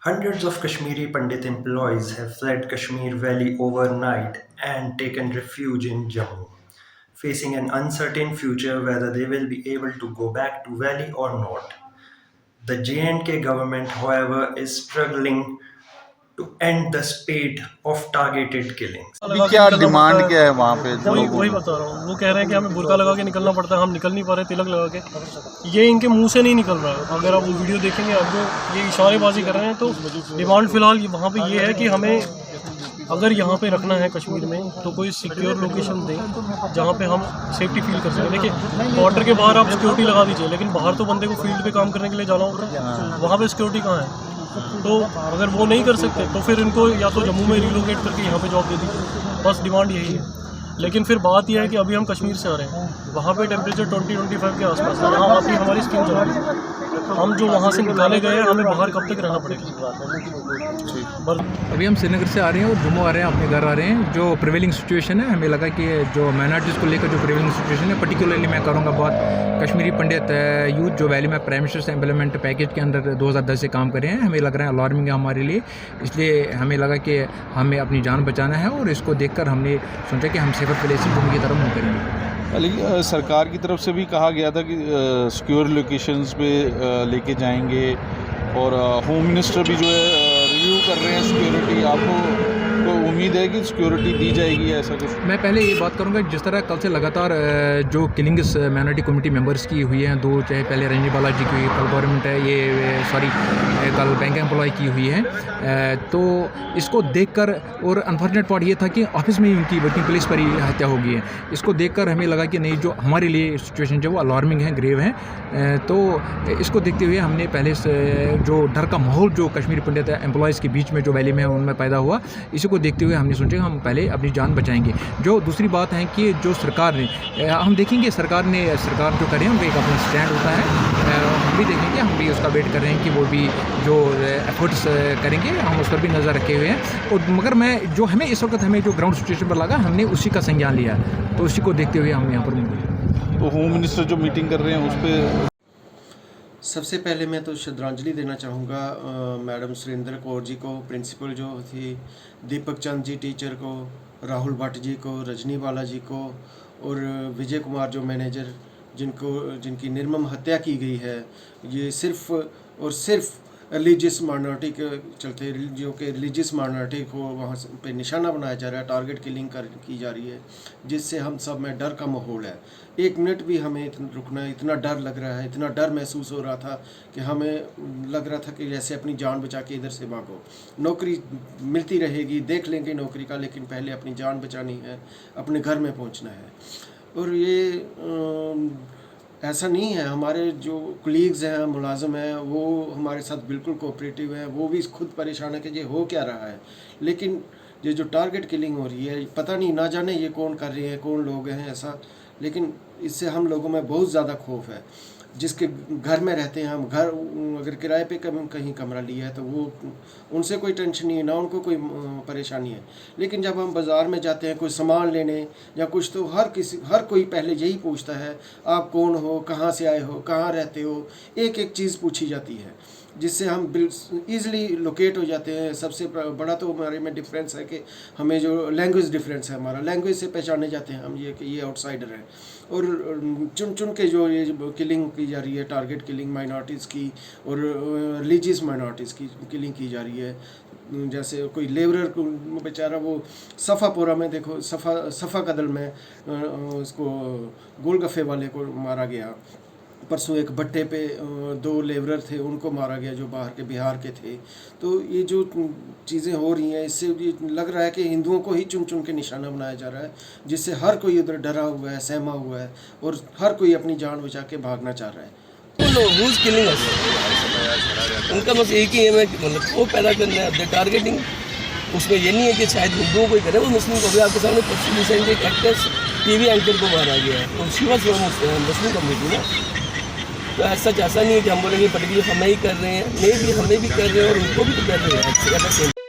Hundreds of Kashmiri Pandit employees have fled Kashmir Valley overnight and taken refuge in Jammu, facing an uncertain future whether they will be able to go back to Valley or not. The J&K government, however, is struggling to end the spate of targeted killings. अभी क्या demand क्या है वहाँ पे वही लोगों वही की? बता रहा हूँ। वो कह रहे हैं कि हमें बुर्का लगा के निकलना पड़ता है, हम निकल नहीं पा रहे तिलक लगा के। ये इनके मुंह से नहीं निकल रहा है। अगर आप वो वीडियो देखेंगे आप जो ये इशारेबाजी कर रहे हैं, तो डिमांड फिलहाल वहाँ पे ये है कि हमें अगर यहाँ पे रखना है कश्मीर में तो कोई सिक्योर लोकेशन दें जहाँ पे हम सेफ्टी फील कर सकें। देखिए बॉर्डर के बाहर आप सिक्योरिटी लगा दीजिए, लेकिन बाहर तो बंदे को फील्ड पे काम करने के लिए जाना होता है, वहाँ पे सिक्योरिटी कहाँ है? तो अगर वो नहीं कर सकते तो फिर इनको या तो जम्मू में रिलोकेट करके यहाँ पे जॉब दे दीजिए, बस डिमांड यही है। लेकिन फिर बात यह है कि अभी हम कश्मीर से आ रहे हैं, वहाँ पे टेम्परेचर 20-25 के आसपास है, यहाँ अभी हमारी स्किन चल रही है। हम जो वहाँ से निकाले गए हैं हमें बाहर कब तक रहना पड़ेगा? अभी हम श्रीनगर से आ रहे हैं और जम्मू आ रहे हैं, अपने घर आ रहे हैं। जो प्रिवेलिंग सिचुएशन है, हमें लगा कि जो माइनॉरिटीज़ को लेकर जो प्रिवेलिंग सिचुएशन है, पर्टिकुलरली मैं करूँगा बात कश्मीरी पंडित यूथ जो वैली में प्राइम मिनिस्टर से एम्प्लॉयमेंट पैकेज के अंदर 2010 से काम कर रहे हैं, हमें लग रहा है अलार्मिंग है हमारे लिए। इसलिए हमें लगा कि हमें अपनी जान बचाना है और इसको देखकर हमने सोचा कि हम सेफर प्लेस से जम्मू की तरफ मूव करेंगे। लेकिन सरकार की तरफ से भी कहा गया था कि सिक्योर लोकेशंस पे लेके जाएंगे और होम मिनिस्टर भी जो है रिव्यू कर रहे हैं सिक्योरिटी। आपको तो उम्मीद है कि सिक्योरिटी दी जाएगी ऐसा कुछ? मैं पहले ये बात करूंगा, जिस तरह कल से लगातार जो किलिंग्स माइनॉरिटी कम्युनिटी मेंबर्स की हुई हैं, दो चाहे पहले रंजनी बालाजी की हुई, कल गवर्नमेंट है ये कल बैंक एम्प्लॉय की हुई है, तो इसको देखकर, और अनफॉर्चुनेट पार्ट ये था कि ऑफिस में ही उनकी वर्किंग प्लेस पर ही हत्या हो गई है। इसको देखकर हमें लगा कि नहीं, जो हमारे लिए सिचुएशन जो वो अलार्मिंग है, ग्रेव है। तो इसको देखते हुए हमने पहले से जो डर का माहौल जो कश्मीरी पंडित एम्प्लॉयज़ के बीच में जो वैली में उनमें पैदा हुआ, इसी को देखते हुए हमने सोचा हम पहले अपनी जान बचाएंगे। जो दूसरी बात है कि जो सरकार ने, हम देखेंगे सरकार जो करें उनका एक अपना स्टैंड होता है, हम भी देखेंगे, हम भी उसका वेट कर रहे हैं कि वो भी जो एफर्ट्स करेंगे हम उस पर भी नज़र रखे हुए हैं। और मगर मैं जो हमें इस वक्त हमें जो ग्राउंड सिचुएशन पर लगा, हमने उसी का संज्ञान लिया, तो उसी को देखते हुए हम यहाँ पर। तो होम मिनिस्टर जो मीटिंग कर रहे हैं उस पर सबसे पहले मैं तो श्रद्धांजलि देना चाहूँगा मैडम सुरेंद्र कौर जी को, प्रिंसिपल जो थी, दीपक चंद जी टीचर को, राहुल भट्ट जी को, रजनी बाला जी को, और विजय कुमार जो मैनेजर, जिनकी निर्मम हत्या की गई है। ये सिर्फ और सिर्फ रिलीजियस माइनॉरिटी के चलते, जो कि रिलीजियस माइनॉरिटी को वहाँ पे निशाना बनाया जा रहा है, टारगेट किलिंग की जा रही है, जिससे हम सब में डर का माहौल है। एक मिनट भी हमें रुकना, इतना डर लग रहा है, इतना डर महसूस हो रहा था कि हमें लग रहा था कि जैसे अपनी जान बचा के इधर से भागो। नौकरी मिलती रहेगी, देख लेंगे नौकरी का, लेकिन पहले अपनी जान बचानी है, अपने घर में पहुँचना है। और ये ऐसा नहीं है, हमारे जो कलीग्स हैं, मुलाजिम हैं, वो हमारे साथ बिल्कुल कोऑपरेटिव हैं, वो भी खुद परेशान है कि ये हो क्या रहा है। लेकिन ये जो टारगेट किलिंग हो रही है, पता नहीं, ना जाने ये कौन कर रहे हैं, कौन लोग हैं ऐसा, लेकिन इससे हम लोगों में बहुत ज़्यादा खौफ है। जिसके घर में रहते हैं हम, घर अगर किराए पे कहीं कमरा लिया है तो वो उनसे कोई टेंशन नहीं है, ना उनको कोई परेशानी है। लेकिन जब हम बाज़ार में जाते हैं कोई सामान लेने या कुछ, तो हर कोई पहले यही पूछता है, आप कौन हो, कहाँ से आए हो, कहाँ रहते हो, एक एक चीज़ पूछी जाती है, जिससे हम ईज़िली लोकेट हो जाते हैं। सबसे बड़ा तो हमारे में डिफरेंस है कि हमें जो लैंग्वेज डिफरेंस है, हमारा लैंग्वेज से पहचाने जाते हैं हम, ये कि ये आउटसाइडर है। और चुन चुन के जो ये किलिंग की जा रही है, टारगेट किलिंग माइनॉरिटीज़ की और रिलीजियस माइनॉरिटीज़ की किलिंग की जा रही है। जैसे कोई लेबरर को बेचारा, वो सफ़ापुरा में देखो, सफ़ा कदल में उसको गोलगफ्फे वाले को मारा गया। परसों एक भट्टे पे 2 लेबरर थे, उनको मारा गया जो बाहर के, बिहार के थे। तो ये जो चीज़ें हो रही हैं, इससे ये लग रहा है कि हिंदुओं को ही चुन चुन के निशाना बनाया जा रहा है, जिससे हर कोई उधर डरा हुआ है, सहमा हुआ है, और हर कोई अपनी जान बचा के भागना चाह रहा है। उनका बस एक ही है, मतलब वो पैदा करना है, टारगेटिंग। उसमें ये नहीं है कि शायद हिंदुओं को ही करे, वो मुस्लिम को भी। आपके सामने रिसेंट एक एक्ट्रेस टीवी एंकर को मारा गया है, और शिवा मुस्लिम कम्युनिटी ना। तो ऐसा नहीं है कि हम बोलेंगे पर्टिकुलर हमें ही कर रहे हैं, हमें भी कर रहे हैं और उनको भी तो कर रहे हैं।